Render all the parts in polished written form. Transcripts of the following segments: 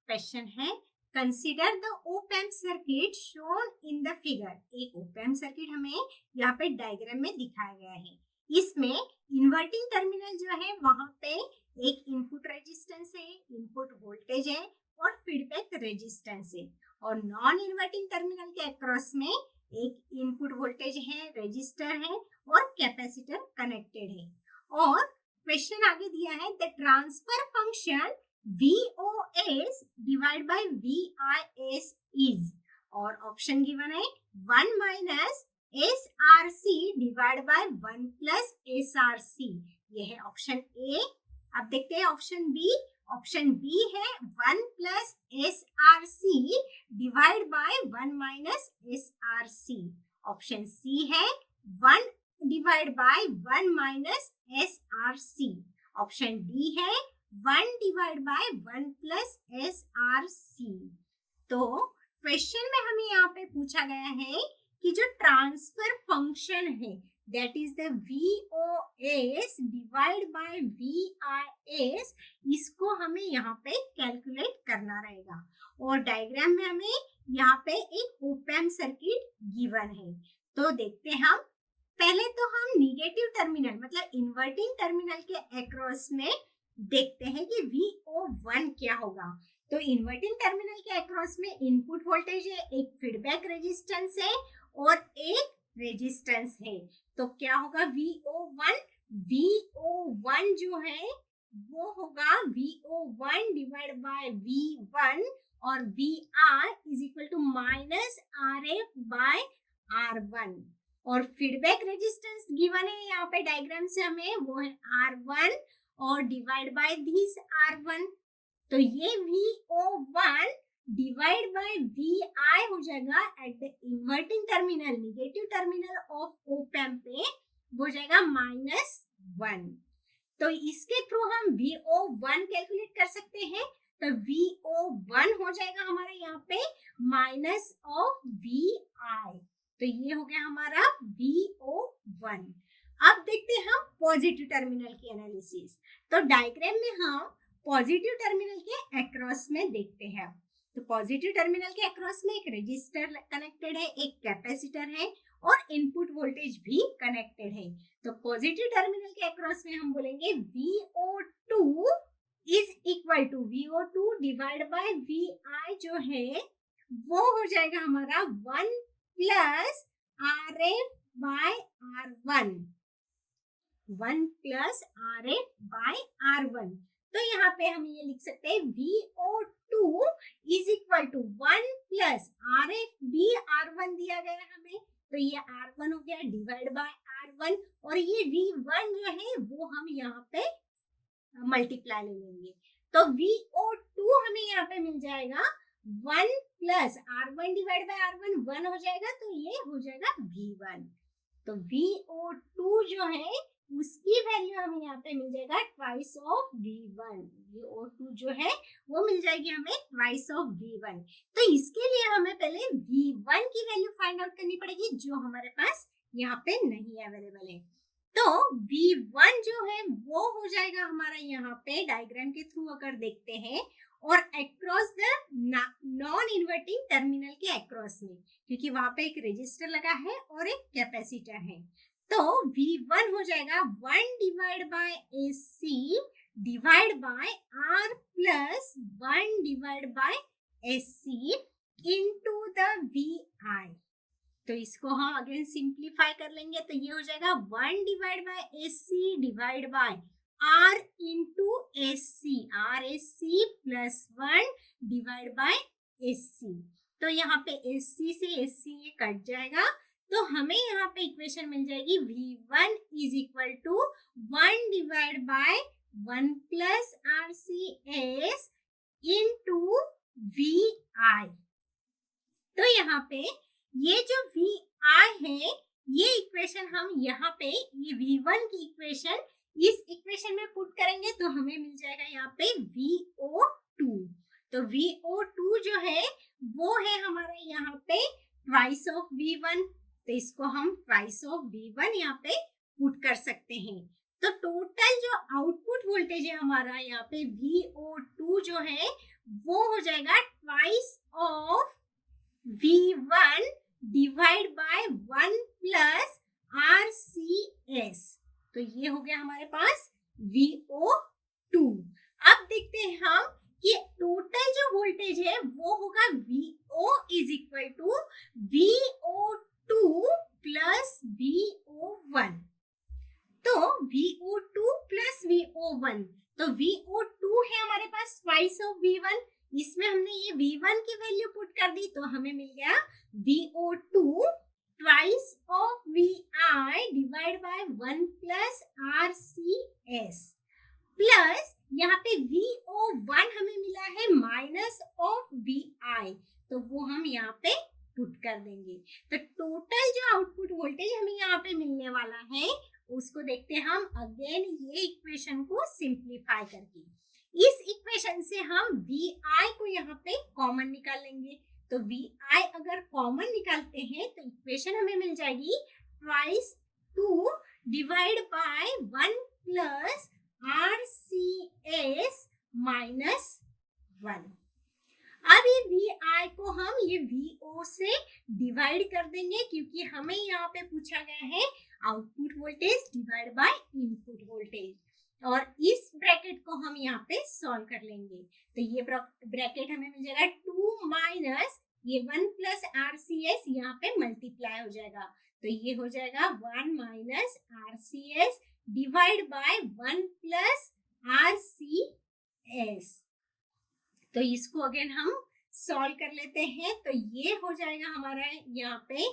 Question है consider the op amp circuit shown in the figure. एक op amp circuit हमें यहाँ पे डायग्राम में दिखाया गया है। इसमें इन्वर्टिंग टर्मिनल जो है वहां पे एक इनपुट रेजिस्टेंस है, इनपुट वोल्टेज है और फीडबैक रेजिस्टेंस है, और नॉन इन्वर्टिंग टर्मिनल के अक्रॉस में एक इनपुट वोल्टेज है, रेजिस्टर है और कैपेसिटर कनेक्टेड है। और क्वेश्चन आगे दिया है the transfer function VOS divide by VIS is, और ऑप्शन गिवन है 1 minus SRC divide by 1 plus SRC। ये है ऑप्शन ए। अब देखते हैं ऑप्शन बी। ऑप्शन बी है 1 plus SRC divide by 1 minus SRC। Option C है 1 divide by 1 minus SRC। Option D है 1 डिवाइड बाय 1 प्लस SRC। तो क्वेश्चन में हमें यहाँ पे पूछा गया है कि जो ट्रांसफर फंक्शन है that is the VOS divide by VIS, इसको हमें यहाँ पे कैलकुलेट करना रहेगा। और डायग्राम में हमें यहाँ पे एक ओप एम्प सर्किट गिवन है। तो देखते हैं हम पहले तो हम निगेटिव टर्मिनल मतलब इन्वर्टिंग टर्मिनल के अक्रॉस में देखते हैं कि VO1 क्या होगा। तो इन्वर्टिंग टर्मिनल के अक्रॉस में इनपुट वोल्टेज है, एक फीडबैक रेजिस्टेंस है और एक रेजिस्टेंस है। तो क्या होगा VO1? VO1 जो है वो होगा VO1 डिवाइड बाय V1 और VR is equal to minus RF by R1। और फीडबैक रेजिस्टेंस गिवन है यहाँ पे डायग्राम से हमें, वो है R1 और डिवाइड बाय दिस R1। तो ये VO1 डिवाइड बाय VI हो जाएगा at the inverting terminal, negative terminal of op amp पे वो हो जाएगा -1। तो इसके थ्रू हम VO1 कैलकुलेट कर सकते हैं। तो VO1 हो जाएगा हमारा यहाँ पे माइनस ऑफ VI। तो ये हो गया हमारा VO1। अब देखते हैं हम पॉजिटिव टर्मिनल की एनालिसिस। तो डायग्राम में हम पॉजिटिव टर्मिनल के अक्रॉस में देखते हैं। तो पॉजिटिव टर्मिनल के अक्रॉस में एक रेजिस्टर कनेक्टेड है, एक कैपेसिटर है और इनपुट वोल्टेज भी कनेक्टेड है। तो पॉजिटिव टर्मिनल के अक्रॉस में हम बोलेंगे VO2 is equal to VO2 divide by VI जो है वो हो जाएगा हमारा 1 plus RF by R1, 1 plus RF by R1। तो यहाँ पे हम ये लिख सकते हैं VO2 is equal to 1 plus RF भी R1 दिया गया है हमें, तो ये R1 हो गया डिवाइड बाय R1, और ये V1 जो है वो हम यहाँ पे मल्टीप्लाई ले लेंगे। तो VO2 हमें यहाँ पे मिल जाएगा 1 plus R1 divide by R1 1 हो जाएगा, तो ये हो जाएगा V1। तो VO2 जो है उसकी वैल्यू हमें यहाँ पे मिल जाएगा ट्वाइस ऑफ V1। VO2 जो है वो मिल जाएगी हमें ट्वाइस ऑफ V1। तो इसके लिए हमें पहले V1 की वैल्यू फाइंड आउट करनी पड़ेगी जो हमारे पास यहाँ पे नहीं अवेलेबल है। तो V1 जो है वो हो जाएगा हमारा यहाँ पे डायग्राम के थ्रू अगर देखते हैं, और across the non inverting terminal के अक्रॉस में, क्योंकि वहां पे एक रेजिस्टर लगा है और एक कैपेसिटर है। तो V1 हो जाएगा 1 divide bye AC divide by R plus 1 divide bye SC into the VI। तो इसको हम अगेन सिंप्लीफाई कर लेंगे, तो ये हो जाएगा 1 divide bye AC divide by R into SC, RSC plus 1 divide bye SC। तो यहाँ पे SC से SC ये कट जाएगा, तो हमें यहाँ पे इक्वेशन मिल जाएगी V1 is equal to 1 divide by 1 plus RCS into VI। तो यहाँ पे ये जो VI है ये इक्वेशन हम यहाँ पे ये V1 की इक्वेशन इस इक्वेशन में पुट करेंगे तो हमें मिल जाएगा यहाँ पे VO2। तो VO2 जो है वो है हमारा यहाँ पे ट्वाइस ऑफ V1, तो इसको हम ट्वाइस ऑफ V1 यहाँ पे पुट कर सकते हैं। तो टोटल जो आउटपुट वोल्टेज है हमारा यहाँ पे VO2 जो है वो हो जाएगा twice of V1 divide by 1 plus RCS। तो ये हो गया हमारे पास VO2। अब देखते हैं हम कि टोटल जो वोल्टेज है वो होगा VO is equal to VO2 plus VO1। तो VO2 प्लस VO1, तो VO2 है हमारे पास ट्वाइस ऑफ V1, इसमें हमने ये V1 की वैल्यू पुट कर दी तो हमें मिल गया VO2 twice of VI divide by 1 plus RCS plus यहाँ पे VO1 हमें मिला है माइनस ऑफ VI, तो वो हम यहाँ पे पुट कर देंगे। तो टोटल जो आउटपुट वोल्टेज हमें यहाँ पे मिलने वाला है उसको देखते हैं हम अगेन ये इक्वेशन को सिंप्लीफाई करके। इस इक्वेशन से हम VI को यहाँ पे कॉमन निकालेंगे, तो VI अगर कॉमन निकालते हैं तो इक्वेशन हमें मिल जाएगी twice 2 divide by 1 plus RCS minus 1। अब ये VI को हम ये VO से डिवाइड कर देंगे क्योंकि हमें यहाँ पे पूछा गया है output voltage divide by input voltage, और इस ब्रैकेट को हम यहाँ पे सॉल्व कर लेंगे। तो ये ब्रैकेट हमें मिल जाएगा 2 माइनस ये 1 प्लस RCS यहाँ पे मल्टीप्लाई हो जाएगा, तो ये हो जाएगा 1 minus RCS divide by 1 plus RCS। तो इसको अगेन हम सॉल्व कर लेते हैं, तो ये हो जाएगा हमारा यहाँ पे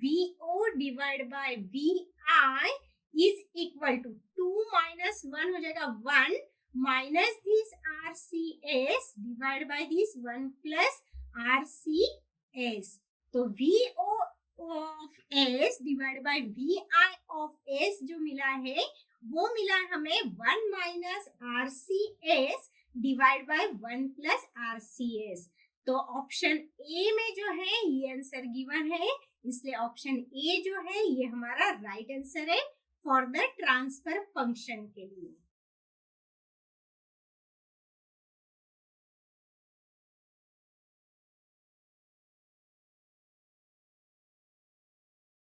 VO divide by VI is equal to 2 minus 1 हो जाएगा 1 minus this RCS divide by this 1 plus RCS। तो VO of S divide by VI of S जो मिला है वो मिला है हमें 1 minus RCS divide by 1 plus RCS। तो ऑप्शन ए में जो है ये आंसर गिवन है, इसलिए ऑप्शन ए जो है ये हमारा राइट आंसर है फॉर द ट्रांसफर फंक्शन के लिए।